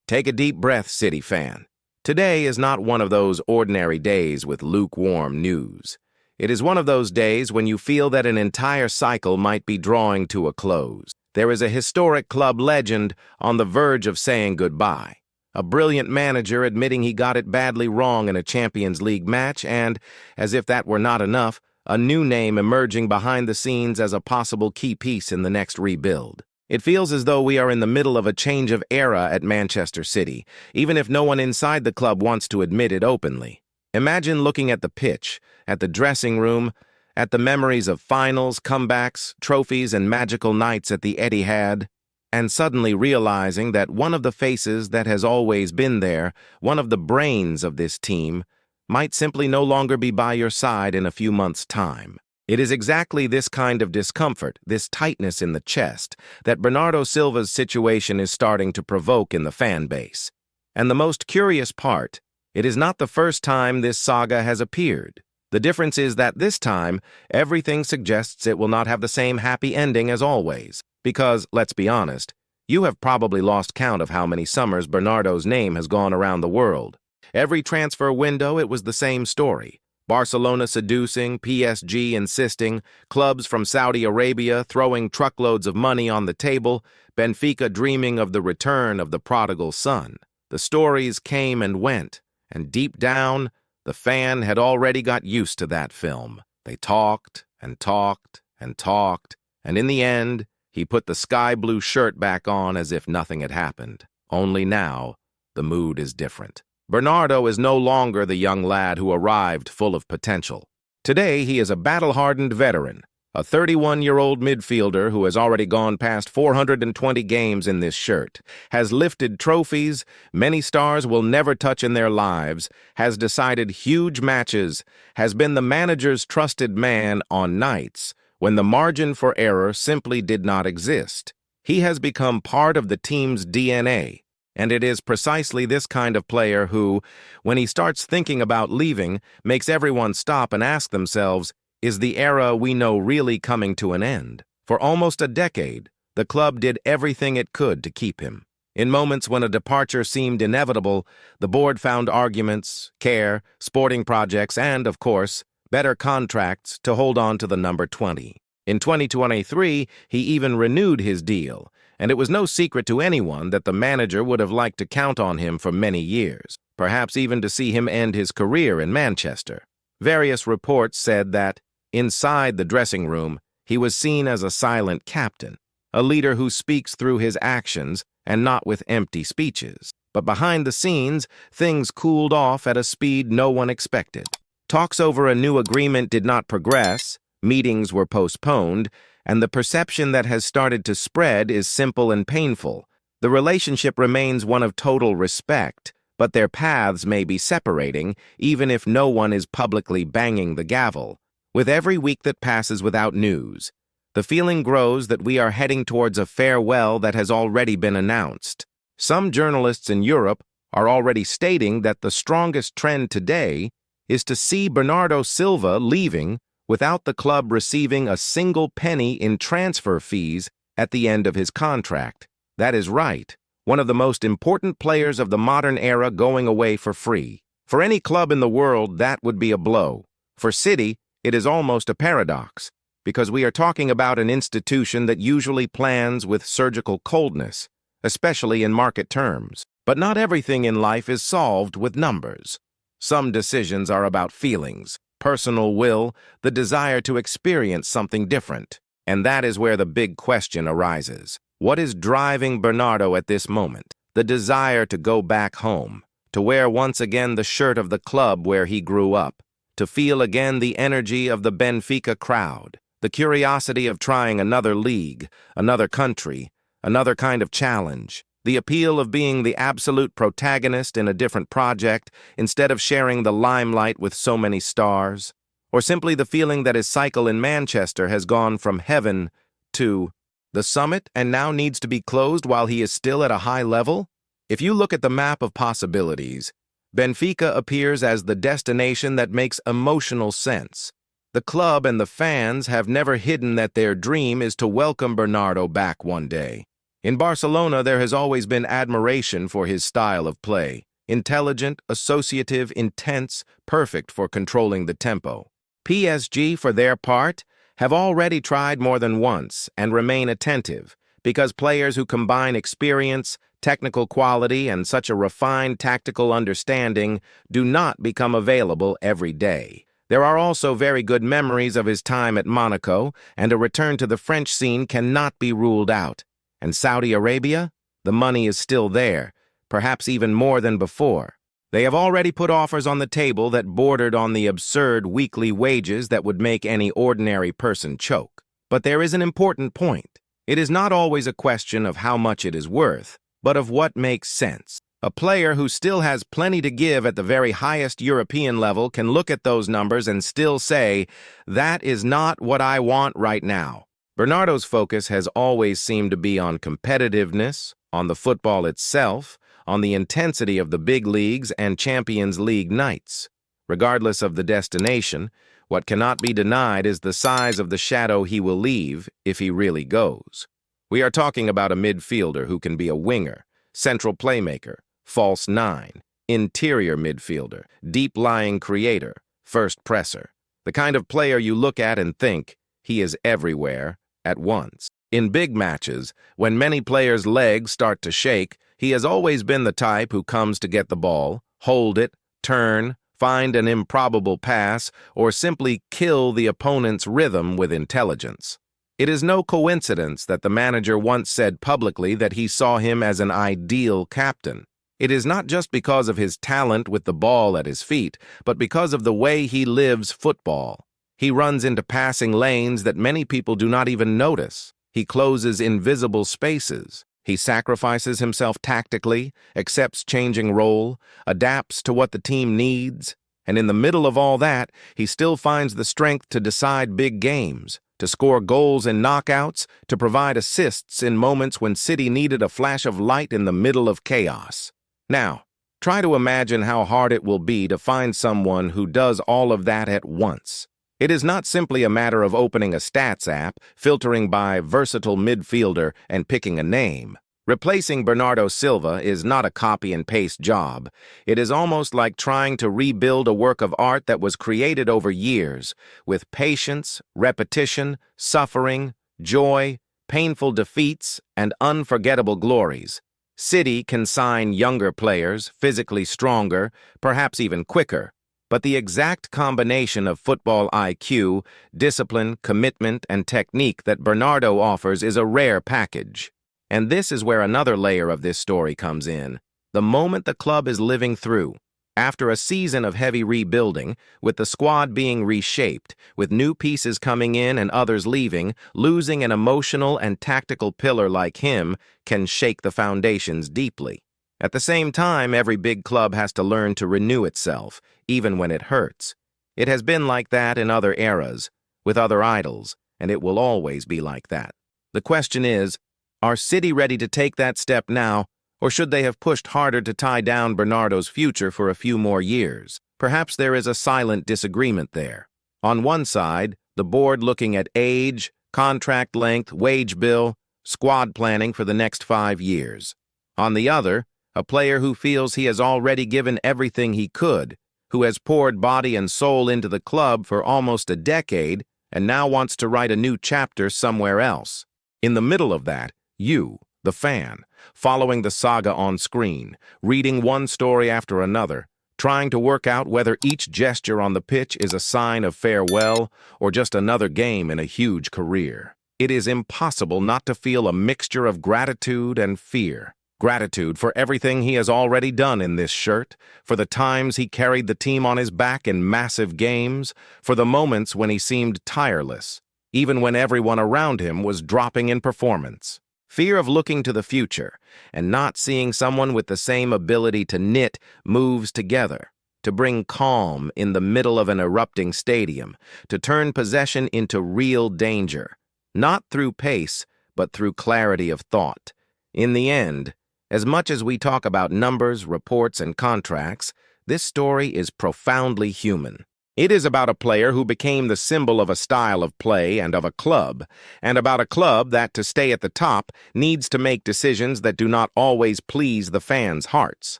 Take a deep breath, City fan. Today is not one of those ordinary days with lukewarm news. It is one of those days when you feel that an entire cycle might be drawing to a close. There is a historic club legend on the verge of saying goodbye. A brilliant manager admitting he got it badly wrong in a Champions League match and, as if that were not enough, a new name emerging behind the scenes as a possible key piece in the next rebuild. It feels as though we are in the middle of a change of era at Manchester City, even if no one inside the club wants to admit it openly. Imagine looking at the pitch, at the dressing room, at the memories of finals, comebacks, trophies, and magical nights at the Etihad, and suddenly realizing that one of the faces that has always been there, one of the brains of this team, might simply no longer be by your side in a few months' time. It is exactly this kind of discomfort, this tightness in the chest, that Bernardo Silva's situation is starting to provoke in the fan base. And the most curious part, it is not the first time this saga has appeared. The difference is that this time, everything suggests it will not have the same happy ending as always. Because, let's be honest, you have probably lost count of how many summers Bernardo's name has gone around the world. Every transfer window, it was the same story. Barcelona seducing, PSG insisting, clubs from Saudi Arabia throwing truckloads of money on the table, Benfica dreaming of the return of the prodigal son. The stories came and went, and deep down, the fan had already got used to that film. They talked and talked and talked, and in the end, he put the sky blue shirt back on as if nothing had happened. Only now, the mood is different. Bernardo is no longer the young lad who arrived full of potential. Today, he is a battle-hardened veteran, a 31-year-old midfielder who has already gone past 420 games in this shirt, has lifted trophies many stars will never touch in their lives, has decided huge matches, has been the manager's trusted man on nights when the margin for error simply did not exist. He has become part of the team's DNA. And it is precisely this kind of player who, when he starts thinking about leaving, makes everyone stop and ask themselves, is the era we know really coming to an end? For almost a decade, the club did everything it could to keep him. In moments when a departure seemed inevitable, the board found arguments, care, sporting projects, and, of course, better contracts to hold on to the number 20. In 2023, he even renewed his deal, and it was no secret to anyone that the manager would have liked to count on him for many years, perhaps even to see him end his career in Manchester. Various reports said that, inside the dressing room, he was seen as a silent captain, a leader who speaks through his actions and not with empty speeches. But behind the scenes, things cooled off at a speed no one expected. Talks over a new agreement did not progress, meetings were postponed, and the perception that has started to spread is simple and painful. The relationship remains one of total respect, but their paths may be separating, even if no one is publicly banging the gavel. With every week that passes without news, the feeling grows that we are heading towards a farewell that has already been announced. Some journalists in Europe are already stating that the strongest trend today is to see Bernardo Silva leaving without the club receiving a single penny in transfer fees at the end of his contract. That is right, one of the most important players of the modern era going away for free. For any club in the world, that would be a blow. For City, it is almost a paradox, because we are talking about an institution that usually plans with surgical coldness, especially in market terms. But not everything in life is solved with numbers. Some decisions are about feelings, personal will, the desire to experience something different. And that is where the big question arises. What is driving Bernardo at this moment? The desire to go back home, to wear once again the shirt of the club where he grew up, to feel again the energy of the Benfica crowd, the curiosity of trying another league, another country, another kind of challenge, the appeal of being the absolute protagonist in a different project instead of sharing the limelight with so many stars, or simply the feeling that his cycle in Manchester has gone from heaven to the summit and now needs to be closed while he is still at a high level? If you look at the map of possibilities, Benfica appears as the destination that makes emotional sense. The club and the fans have never hidden that their dream is to welcome Bernardo back one day. In Barcelona, there has always been admiration for his style of play. Intelligent, associative, intense, perfect for controlling the tempo. PSG, for their part, have already tried more than once and remain attentive, because players who combine experience, technical quality, and such a refined tactical understanding do not become available every day. There are also very good memories of his time at Monaco, and a return to the French scene cannot be ruled out. And Saudi Arabia? The money is still there, perhaps even more than before. They have already put offers on the table that bordered on the absurd weekly wages that would make any ordinary person choke. But there is an important point. It is not always a question of how much it is worth, but of what makes sense. A player who still has plenty to give at the very highest European level can look at those numbers and still say, that is not what I want right now. Bernardo's focus has always seemed to be on competitiveness, on the football itself, on the intensity of the big leagues and Champions League nights. Regardless of the destination, what cannot be denied is the size of the shadow he will leave if he really goes. We are talking about a midfielder who can be a winger, central playmaker, false nine, interior midfielder, deep-lying creator, first presser. The kind of player you look at and think, he is everywhere at once. In big matches, when many players' legs start to shake, he has always been the type who comes to get the ball, hold it, turn, find an improbable pass, or simply kill the opponent's rhythm with intelligence. It is no coincidence that the manager once said publicly that he saw him as an ideal captain. It is not just because of his talent with the ball at his feet, but because of the way he lives football. He runs into passing lanes that many people do not even notice. He closes invisible spaces. He sacrifices himself tactically, accepts changing role, adapts to what the team needs, and in the middle of all that, he still finds the strength to decide big games, to score goals in knockouts, to provide assists in moments when City needed a flash of light in the middle of chaos. Now, try to imagine how hard it will be to find someone who does all of that at once. It is not simply a matter of opening a stats app, filtering by versatile midfielder, and picking a name. Replacing Bernardo Silva is not a copy-and-paste job. It is almost like trying to rebuild a work of art that was created over years, with patience, repetition, suffering, joy, painful defeats, and unforgettable glories. City can sign younger players, physically stronger, perhaps even quicker. But the exact combination of football IQ, discipline, commitment, and technique that Bernardo offers is a rare package. And this is where another layer of this story comes in. The moment the club is living through. After a season of heavy rebuilding, with the squad being reshaped, with new pieces coming in and others leaving, losing an emotional and tactical pillar like him can shake the foundations deeply. At the same time, every big club has to learn to renew itself, even when it hurts. It has been like that in other eras, with other idols, and it will always be like that. The question is, are City ready to take that step now, or should they have pushed harder to tie down Bernardo's future for a few more years? Perhaps there is a silent disagreement there. On one side, the board looking at age, contract length, wage bill, squad planning for the next 5 years. On the other, a player who feels he has already given everything he could, who has poured body and soul into the club for almost a decade and now wants to write a new chapter somewhere else. In the middle of that, you, the fan, following the saga on screen, reading one story after another, trying to work out whether each gesture on the pitch is a sign of farewell or just another game in a huge career. It is impossible not to feel a mixture of gratitude and fear. Gratitude for everything he has already done in this shirt, for the times he carried the team on his back in massive games, for the moments when he seemed tireless, even when everyone around him was dropping in performance. Fear of looking to the future and not seeing someone with the same ability to knit moves together, to bring calm in the middle of an erupting stadium, to turn possession into real danger, not through pace, but through clarity of thought. In the end, as much as we talk about numbers, reports, and contracts, this story is profoundly human. It is about a player who became the symbol of a style of play and of a club, and about a club that, to stay at the top, needs to make decisions that do not always please the fans' hearts.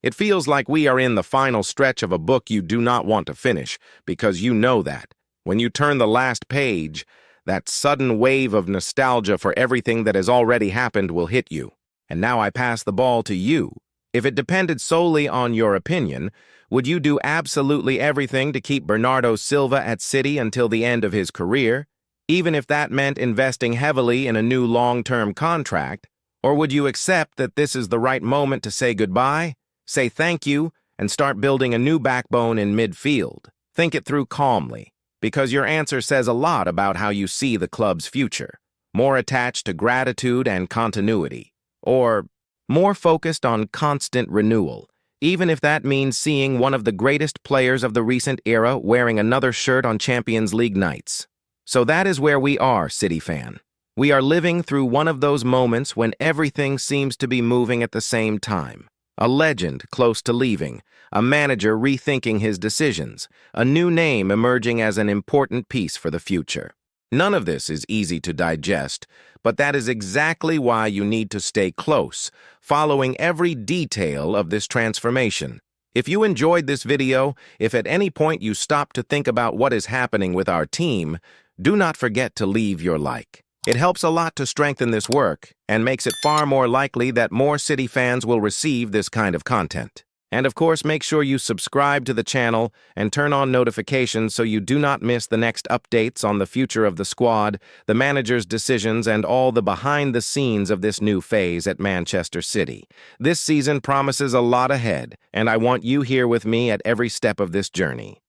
It feels like we are in the final stretch of a book you do not want to finish, because you know that, when you turn the last page, that sudden wave of nostalgia for everything that has already happened will hit you. And now I pass the ball to you. If it depended solely on your opinion, would you do absolutely everything to keep Bernardo Silva at City until the end of his career, even if that meant investing heavily in a new long-term contract? Or would you accept that this is the right moment to say goodbye, say thank you, and start building a new backbone in midfield? Think it through calmly, because your answer says a lot about how you see the club's future, more attached to gratitude and continuity, or more focused on constant renewal, even if that means seeing one of the greatest players of the recent era wearing another shirt on Champions League nights. So that is where we are, City fan. We are living through one of those moments when everything seems to be moving at the same time. A legend close to leaving, a manager rethinking his decisions, a new name emerging as an important piece for the future. None of this is easy to digest, but that is exactly why you need to stay close, following every detail of this transformation. If you enjoyed this video, if at any point you stop to think about what is happening with our team, do not forget to leave your like. It helps a lot to strengthen this work and makes it far more likely that more City fans will receive this kind of content. And of course, make sure you subscribe to the channel and turn on notifications so you do not miss the next updates on the future of the squad, the manager's decisions, and all the behind the scenes of this new phase at Manchester City. This season promises a lot ahead, and I want you here with me at every step of this journey.